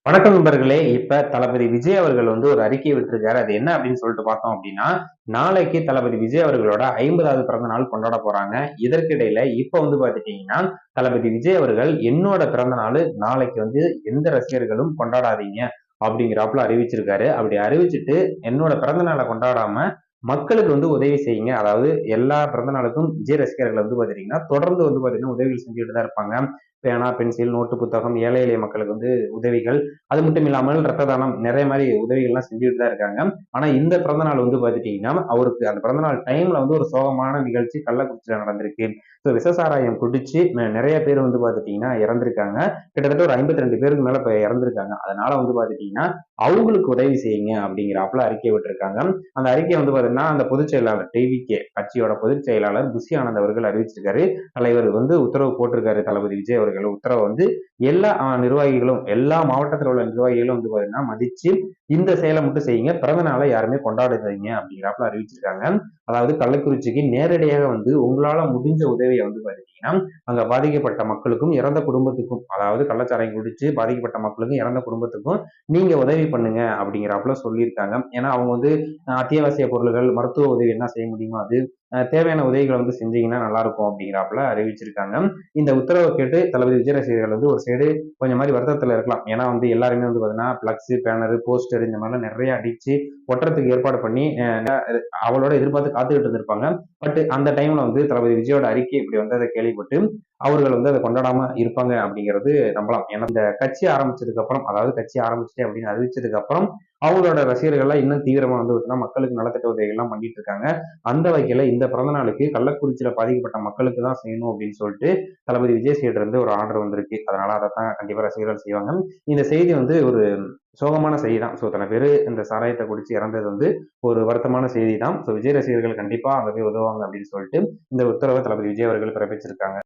வணக்கம் நண்பர்களே. இப்ப தளபதி விஜய் அவர்கள் ஒரு அறிக்கை விட்டிருக்காரு. அது என்ன அப்படின்னு சொல்லிட்டு பார்த்தோம் அப்படின்னா, நாளைக்கு தளபதி விஜய் அவர்களோட 50வது பிறந்த நாள் கொண்டாட போறாங்க. இதற்கிடையில இப்ப பார்த்துட்டீங்கன்னா, தளபதி விஜய் அவர்கள் என்னோட பிறந்த நாள் நாளைக்கு எந்த ரசிகர்களும் கொண்டாடாதீங்க அப்படிங்கிறாப்புல அறிவிச்சிருக்காரு. அப்படி அறிவிச்சுட்டு என்னோட பிறந்த நாளை கொண்டாடாம மக்களுக்கு உதவி செய்யுங்க. அதாவது எல்லா பிறந்த நாளுக்கும் விஜய் ரசிகர்கள் பார்த்துட்டீங்கன்னா, தொடர்ந்து பார்த்தீங்கன்னா உதவிகள் செஞ்சுட்டு தான் இருப்பாங்க. பேனா, பென்சில், நோட்டு புத்தகம், ஏழை எளிய மக்களுக்கு உதவிகள். அது மட்டும் இல்லாமல் ரத்த தானம் நிறைய மாதிரி உதவிகள்லாம் செஞ்சுட்டு தான் இருக்காங்க. ஆனா இந்த பிறந்த நாள் பார்த்துட்டீங்கன்னா, அவருக்கு அந்த பிறந்த நாள் டைம்ல ஒரு சோகமான நிகழ்ச்சி கள்ளக்குறிச்சியில நடந்திருக்கு. ஸோ விஷசாராயம் குடிச்சு நிறைய பேர் பார்த்துட்டீங்கன்னா இறந்திருக்காங்க. கிட்டத்தட்ட ஒரு 52 பேருக்கு மேல இப்ப இறந்திருக்காங்க. அதனால பார்த்துட்டீங்கன்னா, அவங்களுக்கு உதவி செய்யுங்க அப்படிங்கிறாப்புல அறிக்கை விட்டிருக்காங்க. அந்த அறிக்கை பார்த்தீங்கன்னா, அந்த பொதுச் செயலாளர் டிவிகே கட்சியோட பொதுச் செயலாளர் புஷி ஆனந்த் அவர்கள் அறிவிச்சிருக்காரு. தலைவர் உத்தரவு போட்டிருக்காரு. தளபதி விஜய் அவர்கள் உத்தரவு எல்லா நிர்வாகிகளும் எல்லா மாவட்டத்தில் உள்ள நிர்வாகிகளும் பார்த்தீங்கன்னா மதிச்சு இந்த செயலை மட்டும் செய்யுங்க. பிறந்த நாளை யாருமே கொண்டாடாதீங்க அப்படிங்கிறாப்புல அறிவிச்சிருக்காங்க. அதாவது கள்ளக்குறிச்சிக்கு நேரடியாக உங்களால முடிஞ்ச உதவியை பார்த்தீங்கன்னா, அங்க பாதிக்கப்பட்ட மக்களுக்கும் இறந்த குடும்பத்துக்கும், அதாவது கள்ளச்சாராயம் குடிச்சு பாதிக்கப்பட்ட மக்களுக்கும் இறந்த குடும்பத்துக்கும் நீங்க உதவி பண்ணுங்க அப்படிங்கிறாப்புல சொல்லியிருக்காங்க. ஏன்னா அவங்க அத்தியாவசிய பொருள்கள், மருத்துவ உதவி என்ன செய்ய முடியுமோ அது தேவையான உதவிகளை செஞ்சீங்கன்னா நல்லா இருக்கும் அப்படிங்கிறாப்புல அறிவிச்சிருக்காங்க. இந்த உத்தரவை கேட்டு தளபதி விஜய் ரசிகர்கள் ஒரு சைடு கொஞ்சம் மாதிரி வருத்தத்துல இருக்கலாம். ஏன்னா எல்லாருமே பாத்தீங்கன்னா பிளக்ஸ், பேனர், போஸ்டர் இந்த மாதிரிலாம் நிறைய அடிச்சு ஒட்டுறதுக்கு ஏற்பாடு பண்ணி அவளோட எதிர்பார்த்து காத்துக்கிட்டு இருந்திருப்பாங்க. பட் அந்த டைம்ல தளபதி விஜயோட அறிக்கை இப்படி அதை கேள்விப்பட்டு அவர்கள் அதை கொண்டாடாம இருப்பாங்க அப்படிங்கிறது நம்பலாம். ஏன்னா இந்த கட்சி ஆரம்பிச்சதுக்கு அப்புறம், அதாவது கட்சி ஆரம்பிச்சுட்டேன் அப்படின்னு அறிவிச்சதுக்கு அப்புறம் அவங்களோட ரசிகர்கள்லாம் இன்னும் தீவிரமா மக்களுக்கு நலத்திட்ட உதவிகள்லாம் பண்ணிட்டு இருக்காங்க. அந்த வகையில இந்த பிறந்த நாளுக்கு கள்ளக்குறிச்சியில பாதிக்கப்பட்ட மக்களுக்கு தான் செய்யணும் அப்படின்னு சொல்லிட்டு தளபதி விஜய் சைடு இருந்து ஒரு ஆர்டர் வந்திருக்கு. அதனால அதைத்தான் கண்டிப்பா ரசிகர்கள் செய்வாங்க. இந்த செய்தி ஒரு சோகமான செய்தி தான். ஸோ இத்தனை பேர் இந்த சாராயத்தை குடிச்சு இறந்தது ஒரு வருத்தமான செய்தி தான். ஸோ விஜய் ரசிகர்கள் கண்டிப்பா அங்க போய் உதவுவாங்க அப்படின்னு சொல்லிட்டு இந்த உத்தரவை தளபதி விஜய் அவர்கள் பிறப்பிச்சிருக்காங்க.